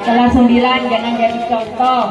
Kelas 9 jangan jadi contoh.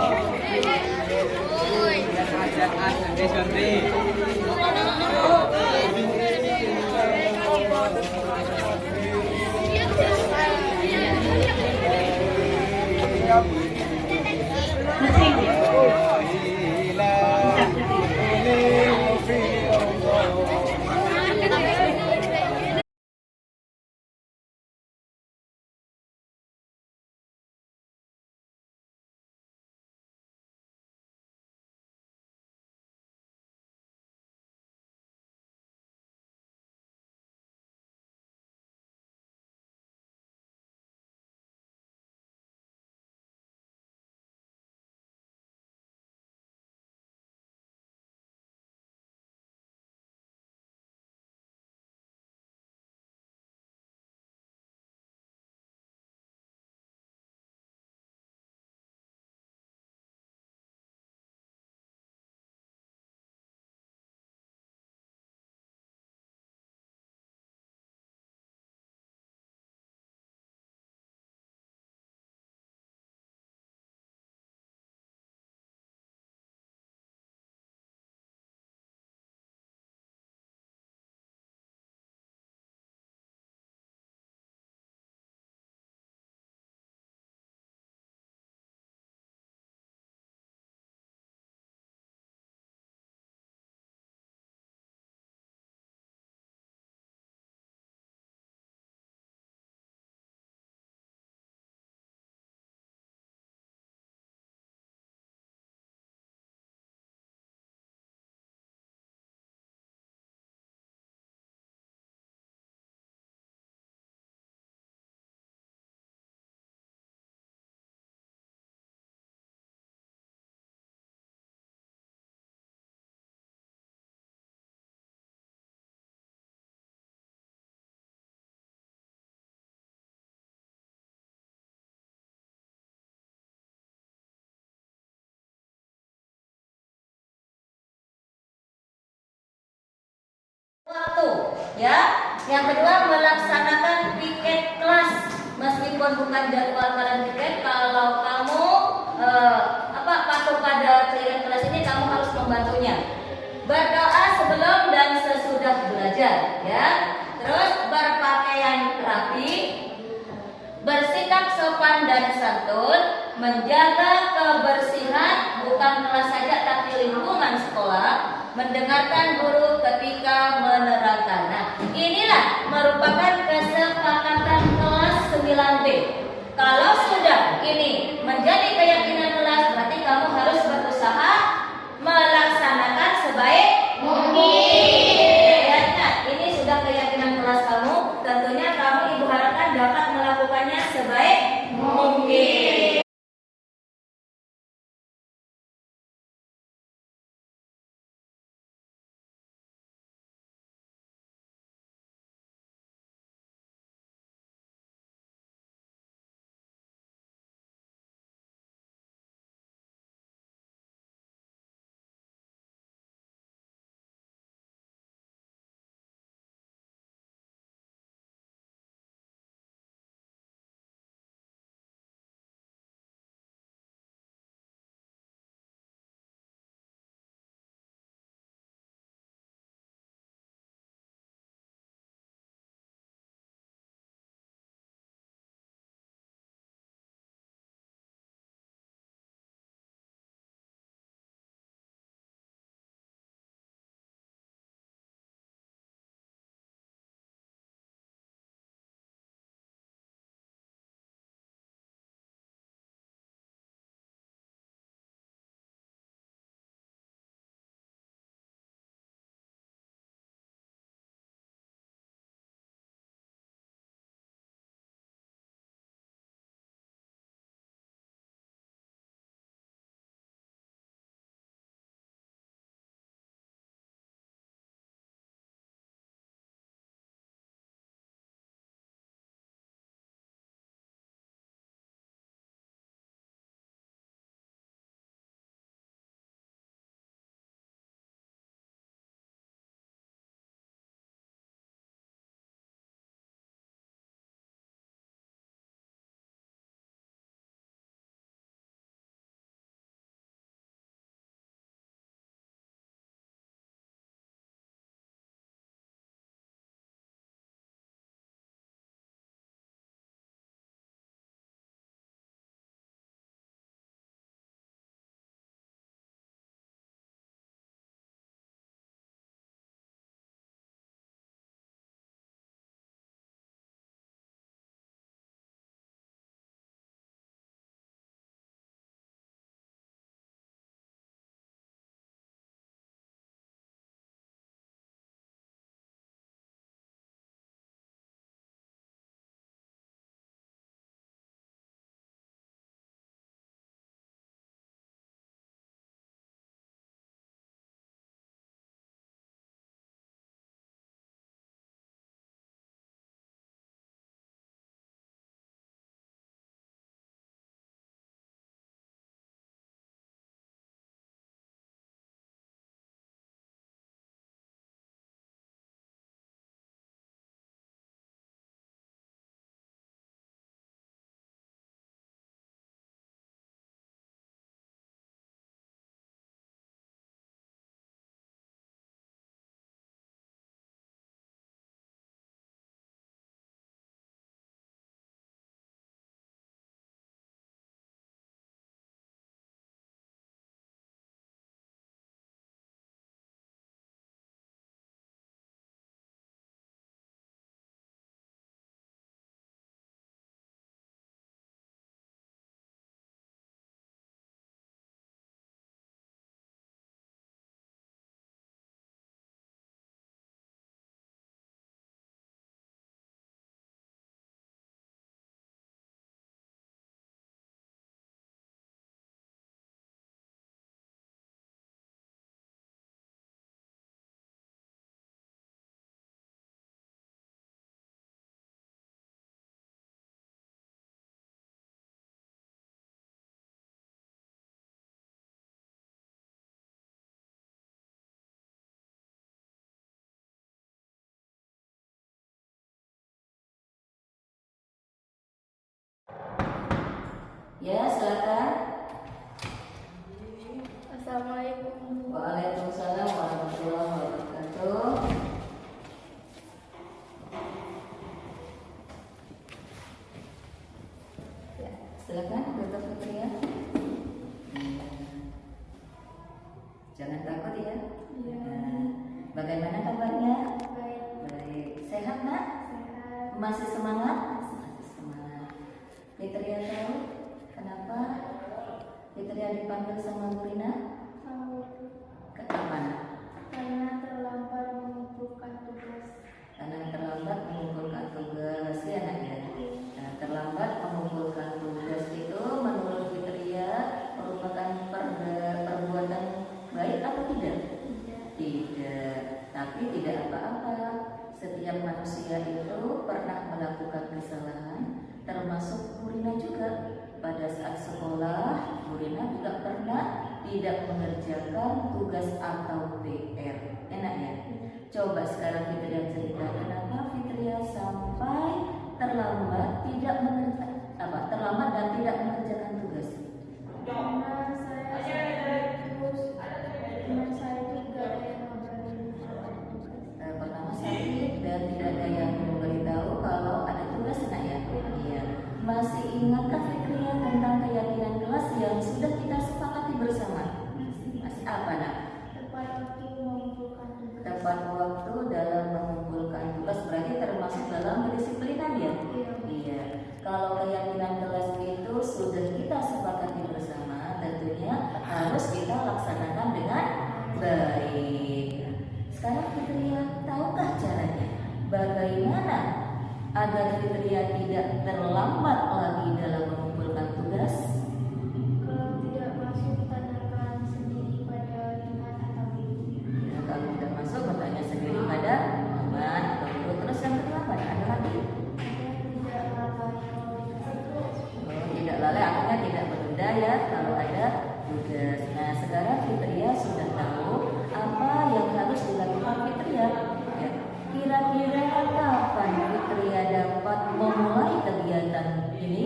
Waktu ya. Yang kedua, melaksanakan piket kelas meskipun bukan jadwal kalian piket. Kalau kamu patuh pada piket kelas ini, kamu harus membantunya. Berdoa sebelum dan sesudah belajar ya. Terus berpakaian rapi, bersikap sopan dan santun, menjaga kebersihan bukan kelas saja tapi lingkungan sekolah, mendengarkan guru ketika menerangkan. Nah, inilah merupakan kesepakatan kelas 9B. Kalau sudah ini menjadi keyakinan kelas, berarti kamu harus berusaha melaksanakan sebaik mungkin. Ya, nah, ini sudah keyakinan kelas kamu. Tentunya kamu ibu harapkan dapat melakukannya sebaik mungkin. Ya, silakan. Assalamualaikum. Waalaikumsalam warahmatullahi wabarakatuh. Ya, silakan Dr. Fitria. Jangan takut ya. Bagaimana kabarnya? Baik. Baik. Sehat, Nak? Sehat. Masih semangat? Masih semangat. Fitria tahu kenapa Fitria dipanggil sama Bu Rina? Tahu. Ke mana? Karena terlambat mengumpulkan tugas. Karena terlambat mengumpulkan tugas, ya Nak ya. Nah, terlambat mengumpulkan tugas itu menurut Fitria merupakan perbuatan baik atau tidak? Tidak, tapi tidak apa-apa. Setiap manusia itu pernah melakukan kesalahan, termasuk Bu Rina juga. Pada saat sekolah, Bu Rina juga pernah tidak mengerjakan tugas atau PR. Enak ya? Coba sekarang Fitria cerita kenapa Fitria sampai terlambat dan tidak mengerjakan tugas. Karena saya terus teman saya juga ada yang ngabarin tugas. Pertama sakit dan tidak ada yang memberitahu kalau ada tugas, Nak ya? Iya. Masih ingatkah Fitria tentang keyakinan kelas yang sudah kita sepakati bersama? Masih apa, Nak? Tepat waktu mengumpulkan tugas. Tepat waktu dalam mengumpulkan tugas berarti termasuk dalam kedisiplinan ya? Iya. Kalau keyakinan kelas itu sudah kita sepakati bersama, tentunya harus kita laksanakan dengan baik. Sekarang Fitria tahukah caranya? Bagaimana agar Fitria tidak terlambat lagi dalam mengumpulkan tugas? Kalau tidak masuk, tanyakan sendiri pada teman atau guru. Ya, kalau tidak masuk, bertanya sendiri pada teman atau guru. Terus yang kedua apa? Ada lagi? Tidak lalai kalau Tidak lalai artinya tidak menunda ya kalau ada tugas. Nah, sekarang Fitria sudah tahu apa yang harus dilakukan Fitria. Ya. Kira-kira kapan Fitria dapat memulai kegiatan ini?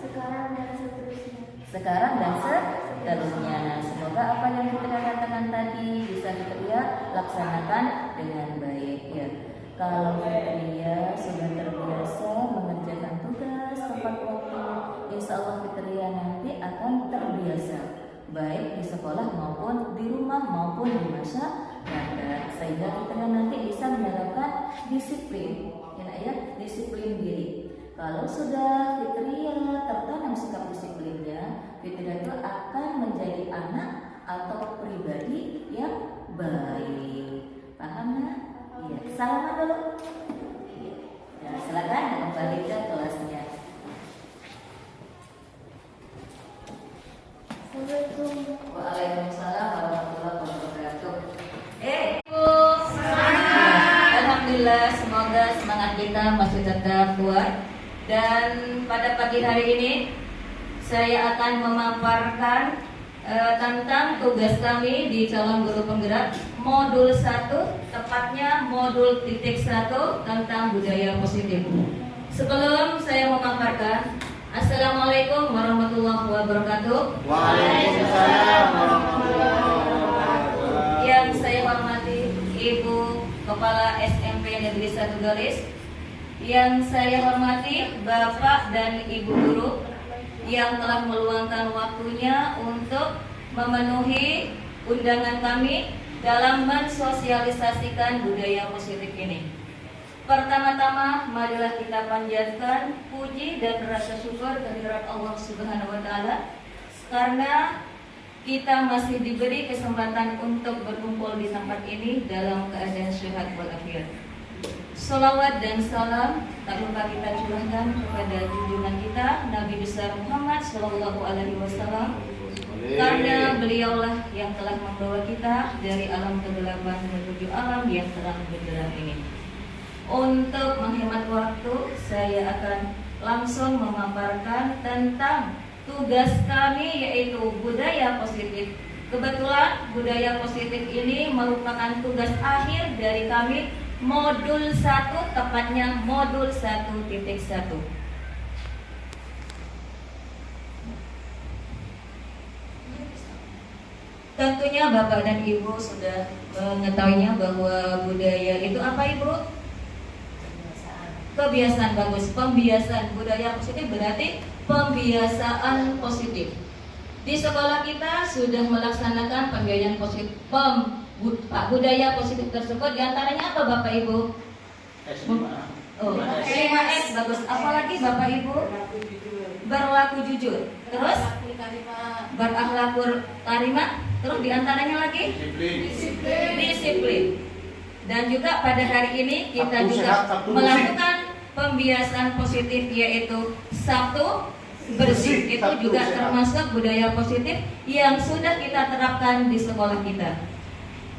sekarang dan seterusnya. Sekarang dan seterusnya. Nah, semoga apa yang Fitria katakan tadi bisa Fitria laksanakan dengan baik ya. Kalau Fitria sudah terbiasa mengerjakan tugas tepat waktu, insya Allah Fitria nanti akan terbiasa baik di sekolah maupun di rumah maupun di masyarakat, sehingga Fitria nanti bisa menerapkan disiplin, ya, disiplin diri. Kalau sudah Fitria tertanam sikap disiplinnya, Fitria itu akan menjadi anak atau pribadi yang baik. Paham nggak? Iya. Salaman dulu. Iya. Ya, silakan kembali ke kelasnya. Assalamualaikum. Waalaikumsalam warahmatullahi wabarakatuh. Alhamdulillah, semoga semangat kita masih tetap kuat. Dan pada pagi hari ini saya akan memaparkan tentang tugas kami di calon guru penggerak modul 1, tepatnya modul titik 1 tentang budaya positif. Sebelum saya memaparkan, Assalamualaikum warahmatullahi wabarakatuh. Waalaikumsalam warahmatullahi wabarakatuh. Yang saya hormati Ibu Kepala SMP Negeri 1 Galis, yang saya hormati Bapak dan Ibu guru yang telah meluangkan waktunya untuk memenuhi undangan kami dalam mensosialisasikan budaya positif ini. Pertama-tama, marilah kita panjatkan puji dan rasa syukur kehadirat Allah Subhanahu wa Ta'ala, karena kita masih diberi kesempatan untuk berkumpul di tempat ini dalam keadaan sehat walafiat. Salawat dan salam tak lupa kita curahkan kepada junjungan kita Nabi besar Muhammad Sallallahu Alaihi Wasallam, karena beliaulah yang telah membawa kita dari alam kegelapan menuju alam yang terang benderang ini. Untuk menghemat waktu, saya akan langsung memaparkan tentang tugas kami, yaitu budaya positif. Kebetulan budaya positif ini merupakan tugas akhir dari kami modul 1, tepatnya modul 1.1. Tentunya Bapak dan Ibu sudah mengetahuinya bahwa budaya itu apa Ibu? Kebiasaan. Bagus. Pembiasaan. Budaya positif berarti pembiasaan positif. Di sekolah kita sudah melaksanakan pembiayaan positif, budaya positif tersebut. Diantaranya apa Bapak Ibu? Oh, 5S. Bagus. Apalagi Bapak Ibu? Berlaku jujur. Terus berakhlakul karimah. Terus diantaranya lagi? Disiplin. Dan juga pada hari ini kita juga melakukan pembiasaan positif, yaitu Sabtu bersih. Itu juga termasuk budaya positif yang sudah kita terapkan di sekolah kita.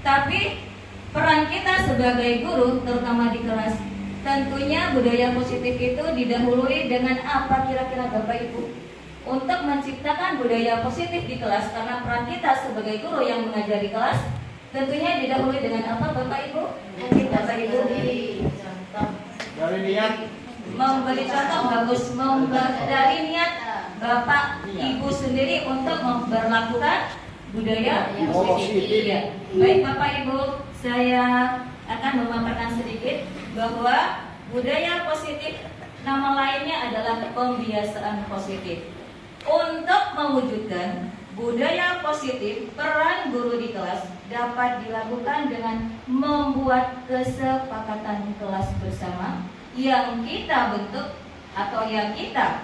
Tapi peran kita sebagai guru, terutama di kelas, tentunya budaya positif itu didahului dengan apa kira-kira Bapak Ibu? Untuk menciptakan budaya positif di kelas, karena peran kita sebagai guru yang mengajar di kelas, tentunya didahului dengan apa Bapak Ibu? Mungkin Bapak Ibu dari niat memberi contoh. Bagus. Dari niat Bapak Ibu sendiri untuk memperlakukan budaya positif. Ya. Baik Bapak Ibu, saya akan memaparkan sedikit bahwa budaya positif nama lainnya adalah pembiasaan positif. Untuk mewujudkan budaya positif, peran guru di kelas dapat dilakukan dengan membuat kesepakatan kelas bersama yang kita bentuk atau yang kita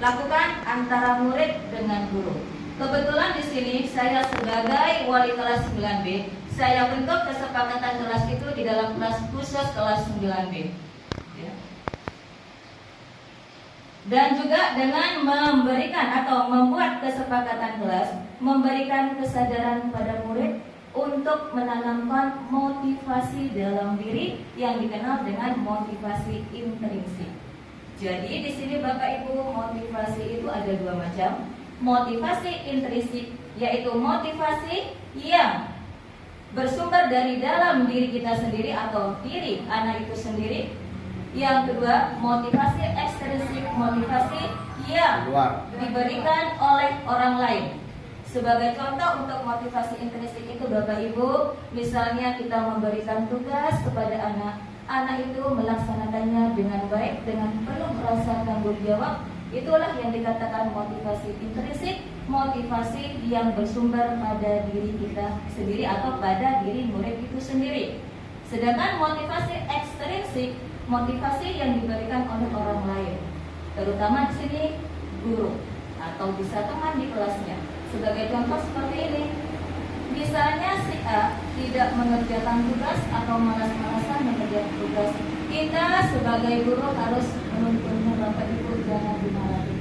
lakukan antara murid dengan guru. Kebetulan di sini saya sebagai wali kelas 9B, saya bentuk kesepakatan kelas itu di dalam kelas khusus kelas 9B. Dan juga dengan memberikan atau membuat kesepakatan kelas, memberikan kesadaran pada murid untuk menanamkan motivasi dalam diri yang dikenal dengan motivasi intrinsik. Jadi di sini Bapak Ibu, motivasi itu ada dua macam. Motivasi intrinsik yaitu motivasi yang bersumber dari dalam diri kita sendiri atau diri anak itu sendiri. Yang kedua, motivasi ekstrinsik, motivasi yang diberikan oleh orang lain. Sebagai contoh untuk motivasi intrinsik itu Bapak Ibu, misalnya kita memberikan tugas kepada anak itu melaksanakannya dengan baik, dengan penuh rasa tanggung jawab. Itulah yang dikatakan motivasi intrinsik, motivasi yang bersumber pada diri kita sendiri atau pada diri murid itu sendiri. Sedangkan motivasi ekstrinsik, motivasi yang diberikan oleh orang lain, terutama di sini guru atau bisa teman di kelasnya. Sebagai contoh seperti ini, misalnya si A tidak mengerjakan tugas atau malas-malasan mengerjakan tugas, kita sebagai guru harus menuntunnya. Bapak Ibu jangan dimarahi,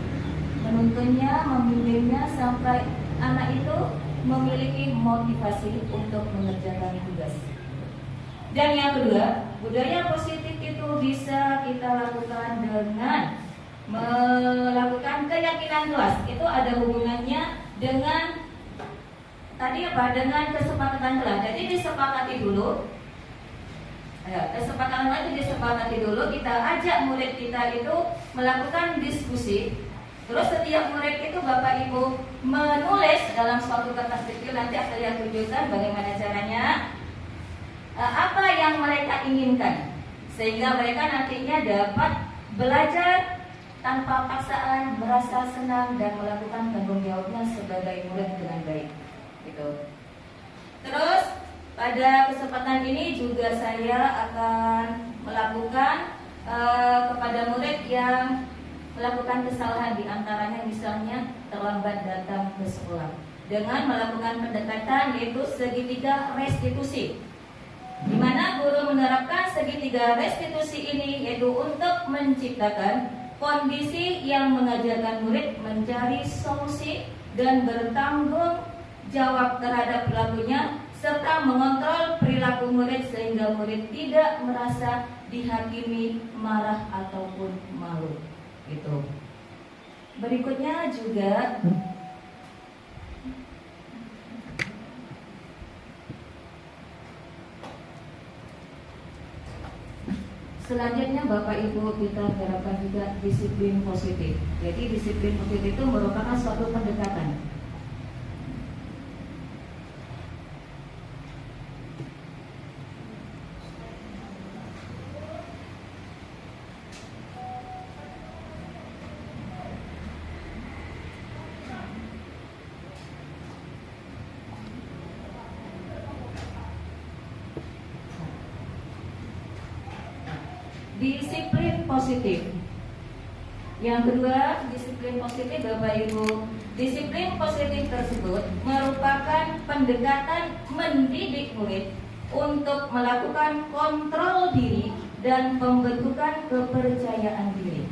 menuntunnya, membimbingnya sampai anak itu memiliki motivasi untuk mengerjakan tugas. Dan yang kedua, budaya positif itu bisa kita lakukan dengan melakukan keyakinan kelas. Itu ada hubungannya dengan tadi apa? Dengan kesepakatan kelas. Jadi disepakati dulu. Kesepakatan kelas itu disepakati dulu. Kita ajak murid kita itu melakukan diskusi. Terus setiap murid itu Bapak Ibu menulis dalam suatu kertas kecil. Nanti akan saya tunjukkan bagaimana caranya. Apa yang mereka inginkan, sehingga mereka nantinya dapat belajar tanpa paksaan, merasa senang dan melakukan tanggung jawabnya sebagai murid dengan baik. Gitu. Terus pada kesempatan ini juga saya akan melakukan kepada murid yang melakukan kesalahan, diantaranya misalnya terlambat datang ke sekolah, dengan melakukan pendekatan yaitu segitiga restitusi. Di mana guru menerapkan segitiga restitusi ini yaitu untuk menciptakan kondisi yang mengajarkan murid mencari solusi dan bertanggung jawab terhadap perilakunya serta mengontrol perilaku murid sehingga murid tidak merasa dihakimi, marah ataupun malu. Gitu. Berikutnya juga selanjutnya Bapak Ibu kita harapkan juga disiplin positif. Jadi disiplin positif itu merupakan suatu pendekatan disiplin positif. Yang kedua, disiplin positif Bapak Ibu. Disiplin positif tersebut merupakan pendekatan mendidik murid untuk melakukan kontrol diri dan pembentukan kepercayaan diri.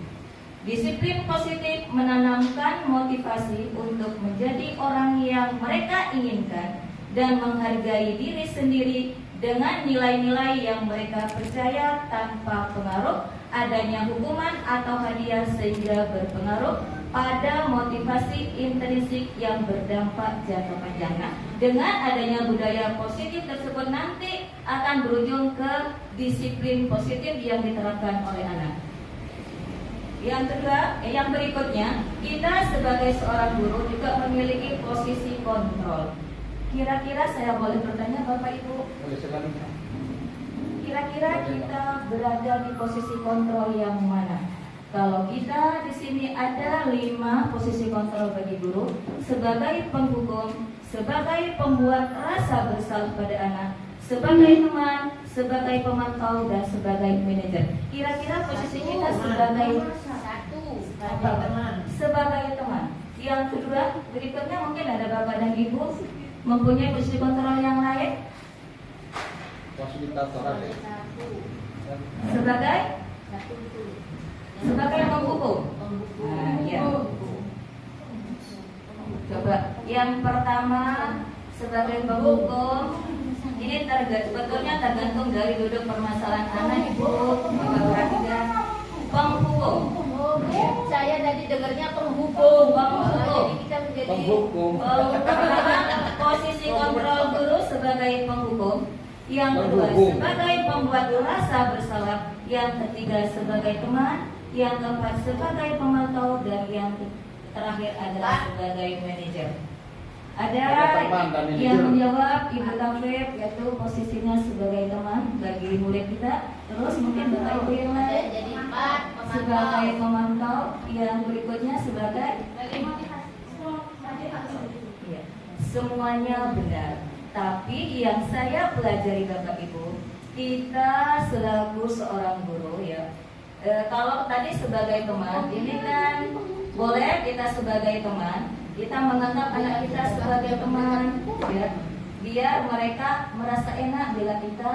Disiplin positif menanamkan motivasi untuk menjadi orang yang mereka inginkan dan menghargai diri sendiri dengan nilai-nilai yang mereka percaya tanpa pengaruh adanya hukuman atau hadiah, sehingga berpengaruh pada motivasi intrinsik yang berdampak jangka panjang. Nah, dengan adanya budaya positif tersebut nanti akan berujung ke disiplin positif yang diterapkan oleh anak. Yang kedua, yang berikutnya, kita sebagai seorang guru juga memiliki posisi kontrol. Kira-kira saya boleh bertanya Bapak Ibu? Boleh sekali. Kira-kira kita berada di posisi kontrol yang mana? Kalau kita di sini ada 5 posisi kontrol bagi guru, sebagai penghukum, sebagai pembuat rasa bersalah pada anak, sebagai teman, sebagai pemantau, dan sebagai manajer. Kira-kira posisi kita sebagai sebagai teman. Yang kedua, berikutnya mungkin ada Bapak dan Ibu mempunyai posisi kontrol yang lain. Fasilitator ada. Sebagai penghukum. Nah, ya. Coba yang pertama sebagai penghukum. Ini sebetulnya tergantung dari duduk permasalahan anak Ibu. Bapak perhatikan. Penghukum. Saya tadi dengarnya penghukum. Penghukum. Jadi kita menjadi Penghukum. Posisi kontrol guru sebagai penghukum. Yang kedua sebagai pembuat rasa bersalah. Yang ketiga sebagai teman. Yang keempat sebagai pemantau. Dan yang terakhir adalah sebagai manajer. Ada yang menjawab Ibu Tafib, yaitu posisinya sebagai teman bagi murid kita. Terus mungkin Bapak Ibu yang lain jadi sebagai pemantau. Yang berikutnya sebagai ya, semuanya benar. Tapi yang saya pelajari Bapak Ibu, kita selaku seorang guru ya, kalau tadi sebagai teman, ini kan boleh kita sebagai teman, kita menganggap anak kita sebagai teman, ya, biar mereka merasa enak bila kita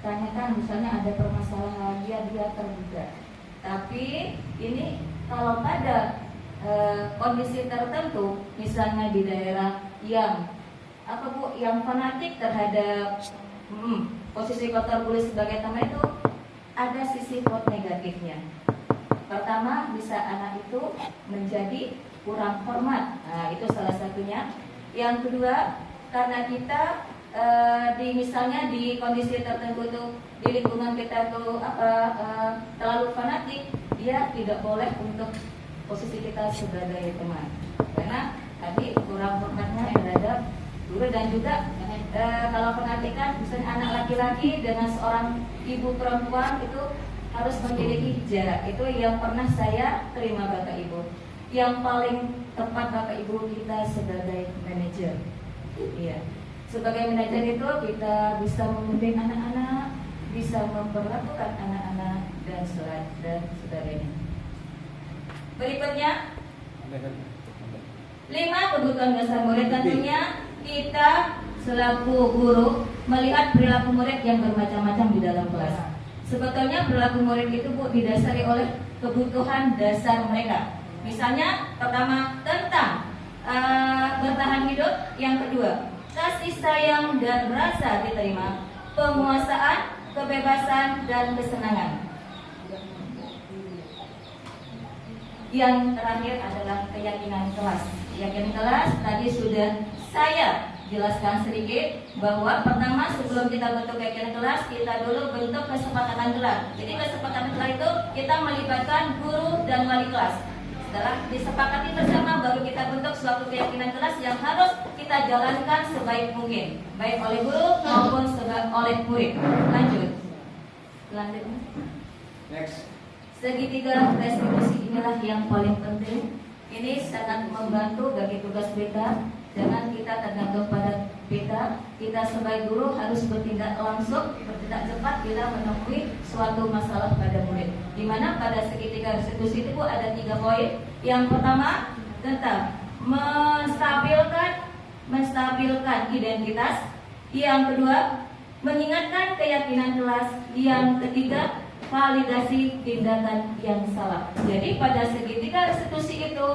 tanyakan misalnya ada permasalahan, dia terbuka. Tapi ini kalau pada kondisi tertentu, misalnya di daerah yang yang fanatik terhadap posisi kotor kulit sebagai teman, itu ada sisi negatifnya. Pertama, bisa anak itu menjadi kurang hormat. Nah, itu salah satunya. Yang kedua, karena kita misalnya di kondisi tertentu tuh, di lingkungan kita tuh terlalu fanatik, dia tidak boleh untuk posisi kita sebagai teman. Karena tadi kurang hormatnya terhadap guru. Dan juga kalau fanatik kan misalnya anak laki-laki dengan seorang ibu perempuan itu harus memiliki jarak. Itu yang pernah saya terima Bapak Ibu. Yang paling tepat Bapak Ibu, kita sebagai manajer. Iya. Sebagai manajer itu kita bisa membimbing anak-anak, bisa memperlakukan anak-anak dan sebagainya. Berikutnya 5 kebutuhan dasar murid. Tentunya kita selaku guru melihat perilaku murid yang bermacam-macam di dalam kelas. Sebetulnya perilaku murid itu didasari oleh kebutuhan dasar mereka. Misalnya pertama tentang bertahan hidup, yang kedua kasih sayang dan rasa diterima, penguasaan, kebebasan dan kesenangan. Yang terakhir adalah keyakinan kelas. Keyakinan kelas tadi sudah saya jelaskan sedikit, bahwa pertama sebelum kita bentuk keyakinan kelas, kita dulu bentuk kesepakatan kelas. Jadi kesepakatan kelas itu kita melibatkan guru dan wali kelas. Setelah disepakati bersama, baru kita bentuk suatu keyakinan kelas yang harus kita jalankan sebaik mungkin, baik oleh guru maupun oleh murid. Lanjut. Next. Segitiga restribusi inilah yang paling penting. Ini sangat membantu bagi tugas kita. Jangan kita tergantung pada Kita sebagai guru harus bertindak langsung, bertindak cepat bila menemui suatu masalah pada murid. Di mana pada segitiga restitusi itu ada 3 poin. Yang pertama tentang menstabilkan identitas. Yang kedua, mengingatkan keyakinan kelas. Yang ketiga, validasi tindakan yang salah. Jadi pada segitiga restitusi itu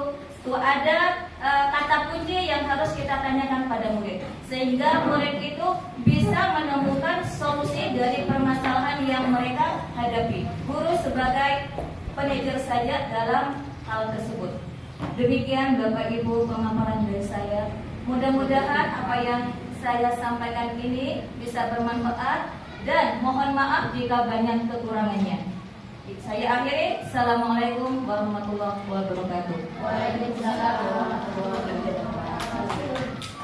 ada kata kunci yang harus kita tanyakan pada murid, sehingga murid itu bisa menemukan solusi dari permasalahan yang mereka hadapi. Guru sebagai penyejar saja dalam hal tersebut. Demikian Bapak Ibu pemaparan dari saya. Mudah-mudahan apa yang saya sampaikan ini bisa bermanfaat, dan mohon maaf jika banyak kekurangannya. Saya akhiri. Assalamualaikum warahmatullahi wabarakatuh. Waalaikumsalam warahmatullahi wabarakatuh.